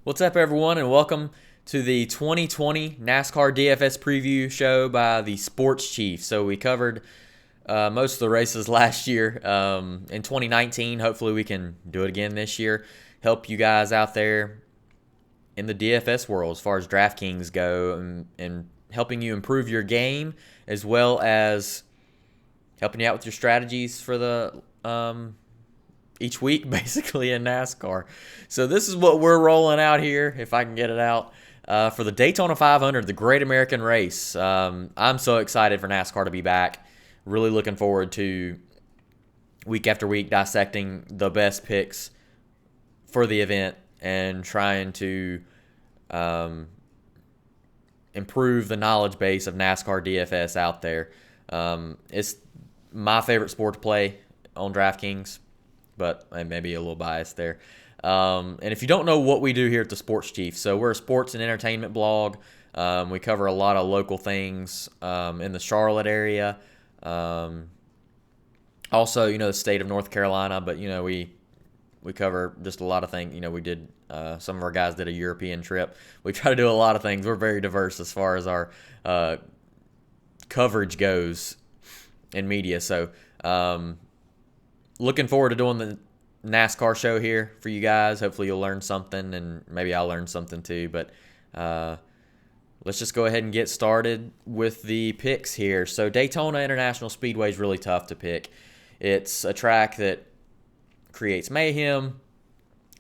What's up, everyone, and welcome to the 2020 NASCAR DFS preview show by the Sports Chief. So we covered most of the races last year in 2019. Hopefully we can do it again this year. Help you guys out there in the DFS world as far as DraftKings go and helping you improve your game as well as helping you out with your strategies for the each week, basically, in NASCAR. So this is what we're rolling out here, if I can get it out, for the Daytona 500, the Great American Race. I'm so excited for NASCAR to be back. Really looking forward to week after week dissecting the best picks for the event and trying to improve the knowledge base of NASCAR DFS out there. It's my favorite sport to play on DraftKings, but I may be a little biased there. And if you don't know what we do here at the Sports Chief, so we're a sports and entertainment blog. We cover a lot of local things in the Charlotte area. Also, the state of North Carolina, but, we cover just a lot of things. We did, some of our guys did a European trip. We try to do a lot of things. We're very diverse as far as our coverage goes in media. So, looking forward to doing the NASCAR show here for you guys. Hopefully you'll learn something, and maybe I'll learn something too. But let's just go ahead and get started with the picks here. So Daytona International Speedway is really tough to pick. It's a track that creates mayhem,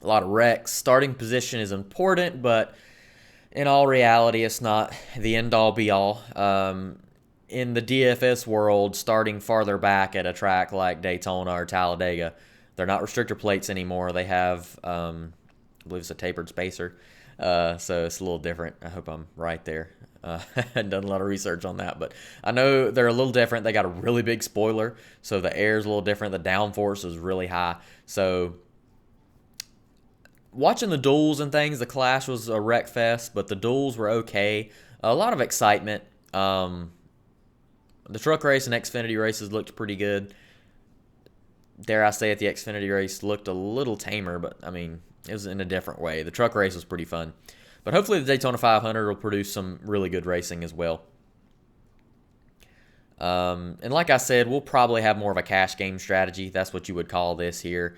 a lot of wrecks. Starting position is important, but in all reality, it's not the end-all, be-all. In the DFS world, starting farther back at a track like Daytona or Talladega, they're not restrictor plates anymore. They have, I believe it's a tapered spacer, so it's a little different. I hope I'm right there. I hadn't done a lot of research on that, but I know they're a little different. They got a really big spoiler, so the air is a little different. The downforce is really high. So watching the duels and things, the Clash was a wreck fest, but the duels were okay. A lot of excitement. The truck race and Xfinity races looked pretty good. Dare I say it, the Xfinity race looked a little tamer, but, it was in a different way. The truck race was pretty fun. But hopefully the Daytona 500 will produce some really good racing as well. And like I said, we'll probably have more of a cash game strategy. That's what you would call this here.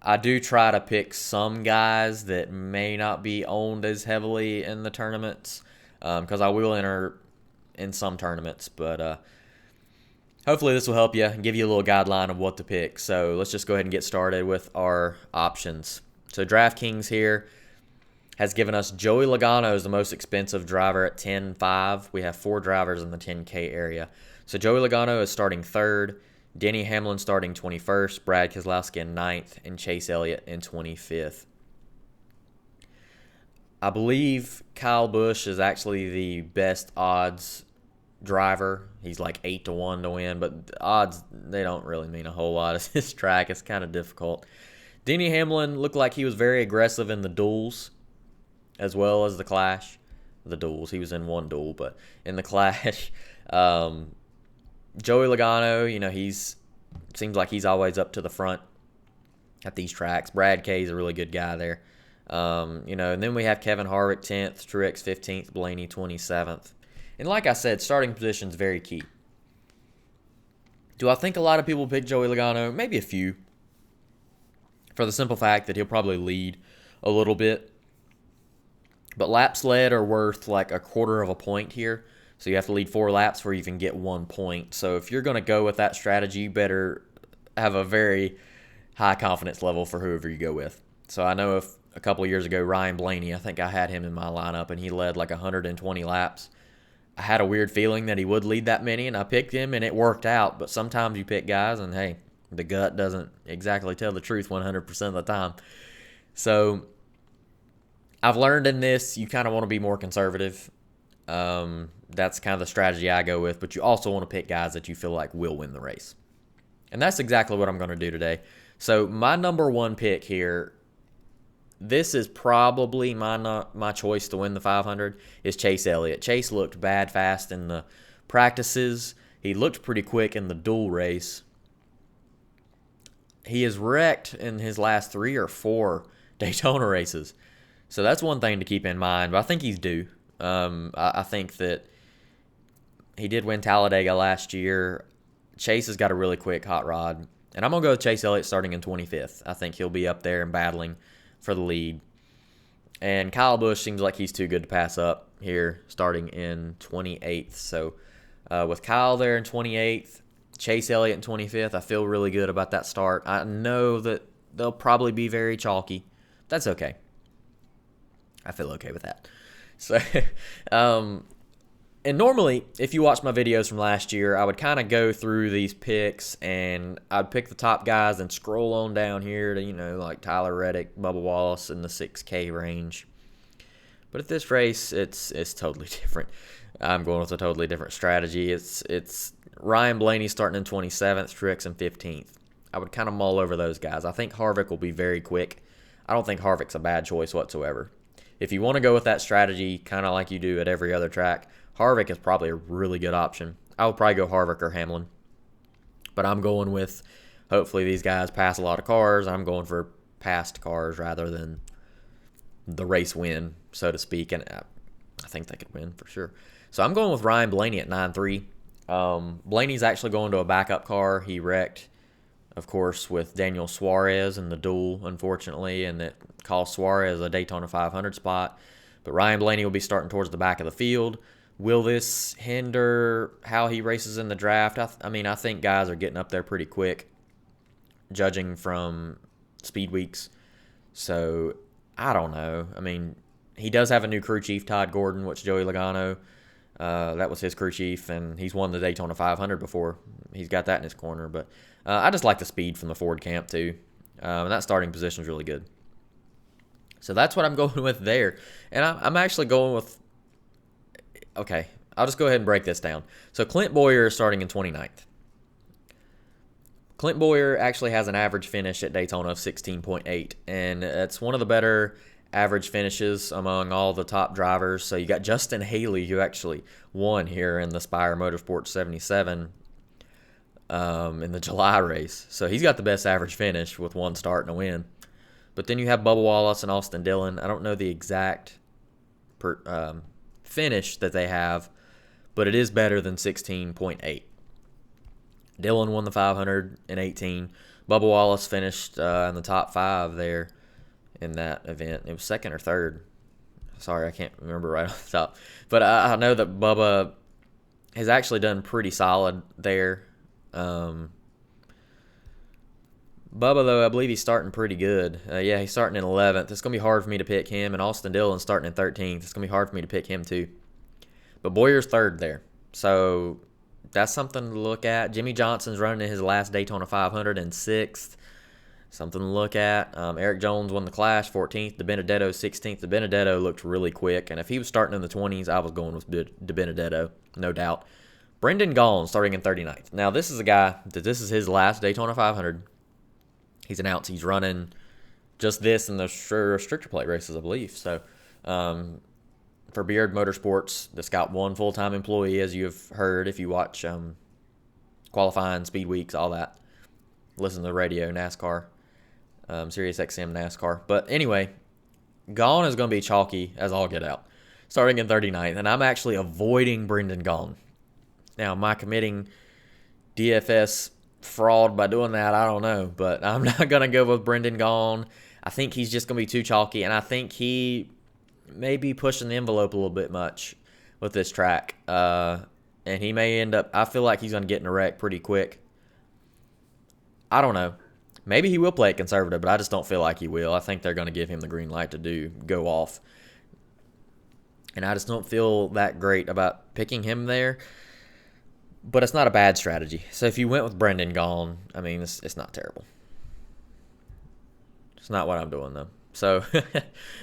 I do try to pick some guys that may not be owned as heavily in the tournaments, because I will enter in some tournaments, but hopefully this will help you and give you a little guideline of what to pick. So let's just go ahead and get started with our options. So DraftKings here has given us Joey Logano as the most expensive driver at 10.5. We have 4 drivers in the 10K area. So Joey Logano is starting 3rd, Denny Hamlin starting 21st, Brad Keselowski in 9th, and Chase Elliott in 25th. I believe Kyle Busch is actually the best odds driver. He's like 8-1 to win, but the odds, they don't really mean a whole lot. It's this track. It's kind of difficult. Denny Hamlin looked like he was very aggressive in the duels as well as the Clash. The duels. He was in one duel, but in the Clash, Joey Logano, seems like he's always up to the front at these tracks. Brad K is a really good guy there. And then we have Kevin Harvick 10th, Truex 15th, Blaney 27th. And like I said, starting position is very key. Do I think a lot of people pick Joey Logano? Maybe a few. For the simple fact that he'll probably lead a little bit. But laps led are worth like a quarter of a point here. So you have to lead 4 laps before you can get 1 point. So if you're going to go with that strategy, you better have a very high confidence level for whoever you go with. So I know if a couple of years ago, Ryan Blaney, I think I had him in my lineup, and he led like 120 laps. I had a weird feeling that he would lead that many, and I picked him, and it worked out. But sometimes you pick guys, and hey, the gut doesn't exactly tell the truth 100% of the time. So I've learned in this, you kind of want to be more conservative. That's kind of the strategy I go with, but you also want to pick guys that you feel like will win the race. And that's exactly what I'm going to do today. So my number 1 pick here, this is probably my choice to win the 500, is Chase Elliott. Chase looked bad fast in the practices. He looked pretty quick in the duel race. He is wrecked in his last 3 or 4 Daytona races. So that's one thing to keep in mind. But I think he's due. I think that he did win Talladega last year. Chase has got a really quick hot rod. And I'm going to go with Chase Elliott starting in 25th. I think he'll be up there and battling for the lead. And Kyle Busch seems like he's too good to pass up here, starting in 28th. So with Kyle there in 28th, Chase Elliott in 25th, I feel really good about that start. I know that they'll probably be very chalky. That's okay. I feel okay with that. So, and normally, if you watch my videos from last year, I would kind of go through these picks, and I'd pick the top guys and scroll on down here to, like Tyler Reddick, Bubba Wallace in the 6K range. But at this race, it's totally different. I'm going with a totally different strategy. It's Ryan Blaney starting in 27th, Truex in 15th. I would kind of mull over those guys. I think Harvick will be very quick. I don't think Harvick's a bad choice whatsoever. If you want to go with that strategy, kind of like you do at every other track, Harvick is probably a really good option. I would probably go Harvick or Hamlin. But I'm going with, hopefully these guys pass a lot of cars. I'm going for past cars rather than the race win, so to speak. And I think they could win for sure. So I'm going with Ryan Blaney at 9-3. Blaney's actually going to a backup car. He wrecked, of course, with Daniel Suarez in the duel, unfortunately, and it cost Suarez a Daytona 500 spot. But Ryan Blaney will be starting towards the back of the field. Will this hinder how he races in the draft? I mean, I think guys are getting up there pretty quick, judging from speed weeks. So, I don't know. I mean, he does have a new crew chief, Todd Gordon, which Joey Logano, that was his crew chief, and he's won the Daytona 500 before. He's got that in his corner. But I just like the speed from the Ford camp, too. And that starting position is really good. So that's what I'm going with there. And I'm actually going with... Okay, I'll just go ahead and break this down. So Clint Bowyer is starting in 29th. Clint Bowyer actually has an average finish at Daytona of 16.8, and it's one of the better average finishes among all the top drivers. So you got Justin Haley, who actually won here in the Spire Motorsports 77 in the July race. So he's got the best average finish with one start and a win. But then you have Bubba Wallace and Austin Dillon. I don't know the exact finish that they have, but it is better than 16.8. Dillon won the 500 in 18. Bubba Wallace finished in the top 5 there in that event. It was second or third. Sorry, I can't remember right off the top. But I know that Bubba has actually done pretty solid there. Bubba, though, I believe he's starting pretty good. Yeah, he's starting in 11th. It's going to be hard for me to pick him. And Austin Dillon starting in 13th. It's going to be hard for me to pick him, too. But Boyer's third there. So that's something to look at. Jimmy Johnson's running in his last Daytona 500 in 6th. Something to look at. Eric Jones won the Clash, 14th. DiBenedetto, 16th. DiBenedetto looked really quick. And if he was starting in the 20s, I was going with DiBenedetto, no doubt. Brendan Gaughan starting in 39th. Now, this is a guy that this is his last Daytona 500. He's announced he's running just this in the restrictor plate races, I believe. So, for Beard Motorsports, that's got one full-time employee, as you have heard if you watch qualifying, speed weeks, all that. Listen to the radio, NASCAR, Sirius XM NASCAR. But anyway, Gaughan is going to be chalky as all get out, starting in 39th. And I'm actually avoiding Brendan Gaughan. Now, am I committing DFS fraud by doing that? I don't know, but I'm not going to go with Brendan Gaughan. I think he's just going to be too chalky, and I think he may be pushing the envelope a little bit much with this track, and he may end up, I feel like he's going to get in a wreck pretty quick. I don't know. Maybe he will play it conservative, but I just don't feel like he will. I think they're going to give him the green light to go off, and I just don't feel that great about picking him there. But it's not a bad strategy. So if you went with Brendan Gaughan, I mean, it's not terrible. It's not what I'm doing, though. So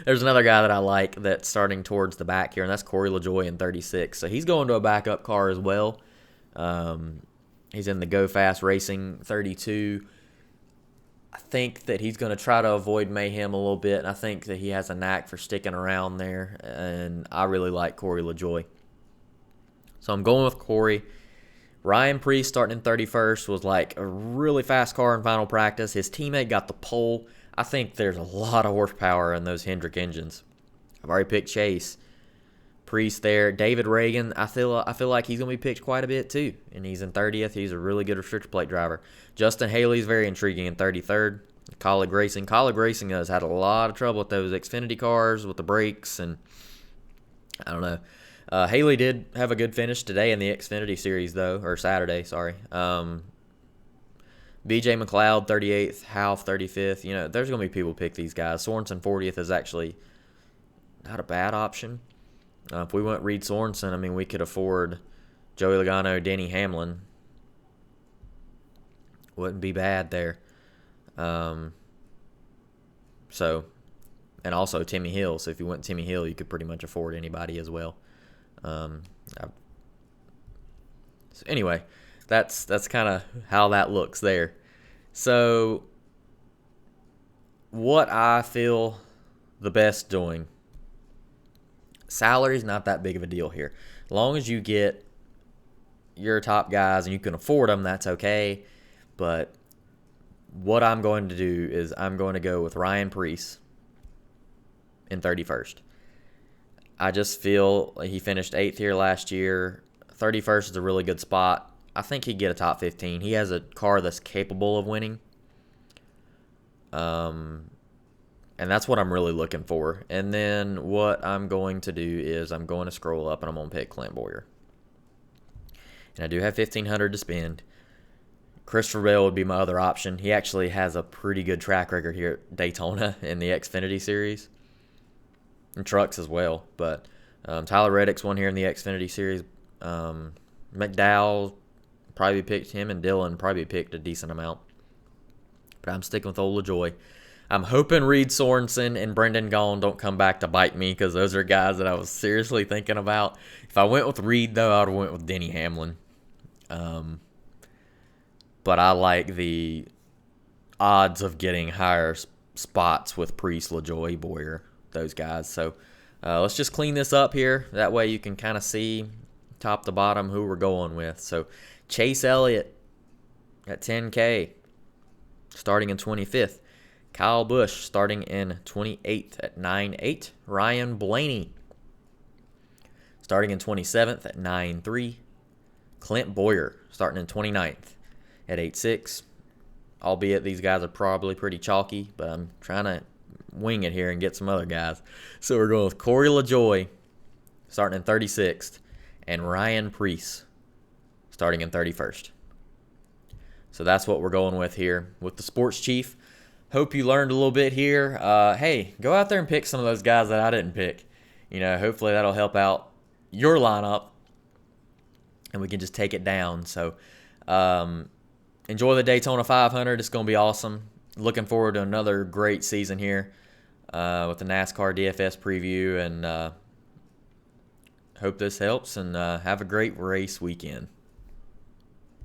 there's another guy that I like that's starting towards the back here, and that's Corey LaJoie in 36. So he's going to a backup car as well. He's in the Go Fast Racing 32. I think that he's going to try to avoid mayhem a little bit, and I think that he has a knack for sticking around there, and I really like Corey LaJoie. So I'm going with Corey. Ryan Preece starting in 31st was like a really fast car in final practice. His teammate got the pole. I think there's a lot of horsepower in those Hendrick engines. I've already picked Chase. Priest there. David Reagan, I feel like he's going to be picked quite a bit too. And he's in 30th. He's a really good restrictor plate driver. Justin Haley's very intriguing in 33rd. Colleague Racing. Colleague Racing has had a lot of trouble with those Xfinity cars, with the brakes, and I don't know. Haley did have a good finish today in the Xfinity Series, though, or Saturday, sorry. BJ McLeod, 38th. Half, 35th. You know, there's going to be people pick these guys. Sorensen, 40th is actually not a bad option. If we went Reed Sorensen, I mean, we could afford Joey Logano, Denny Hamlin. Wouldn't be bad there. So, and also Timmy Hill. So if you went Timmy Hill, you could pretty much afford anybody as well. So anyway, that's kind of how that looks there. So what I feel the best doing, salary's not that big of a deal here. As long as you get your top guys and you can afford them, that's okay. But what I'm going to do is I'm going to go with Ryan Preece in 31st. I just feel like he finished 8th here last year. 31st is a really good spot. I think he'd get a top 15. He has a car that's capable of winning. And that's what I'm really looking for. And then what I'm going to do is I'm going to scroll up and I'm going to pick Clint Bowyer. And I do have $1,500 to spend. Christopher Bell would be my other option. He actually has a pretty good track record here at Daytona in the Xfinity Series. And trucks as well. But Tyler Reddick's won here in the Xfinity Series. McDowell probably picked him, and Dillon probably picked a decent amount. But I'm sticking with old LaJoy. I'm hoping Reed Sorensen and Brendan Gaughan don't come back to bite me, because those are guys that I was seriously thinking about. If I went with Reed, though, I would have went with Denny Hamlin. But I like the odds of getting higher spots with Priest, LaJoy, Bowyer, those guys. So let's just clean this up here. That way you can kind of see top to bottom who we're going with. So Chase Elliott at 10K, starting in 25th. Kyle Busch starting in 28th at 9.8. Ryan Blaney starting in 27th at 9.3. Clint Bowyer starting in 29th at 8.6. Albeit these guys are probably pretty chalky, but I'm trying to wing it here and get some other guys. So we're going with Corey LaJoy starting in 36th and Ryan Preece starting in 31st. So that's what we're going with here with the Sports Chief. Hope you learned a little bit here. Hey, go out there and pick some of those guys that I didn't pick. You know, hopefully that'll help out your lineup and we can just take it down. So enjoy the Daytona 500. It's going to be awesome. Looking forward to another great season here with the NASCAR DFS preview. And hope this helps. And have a great race weekend.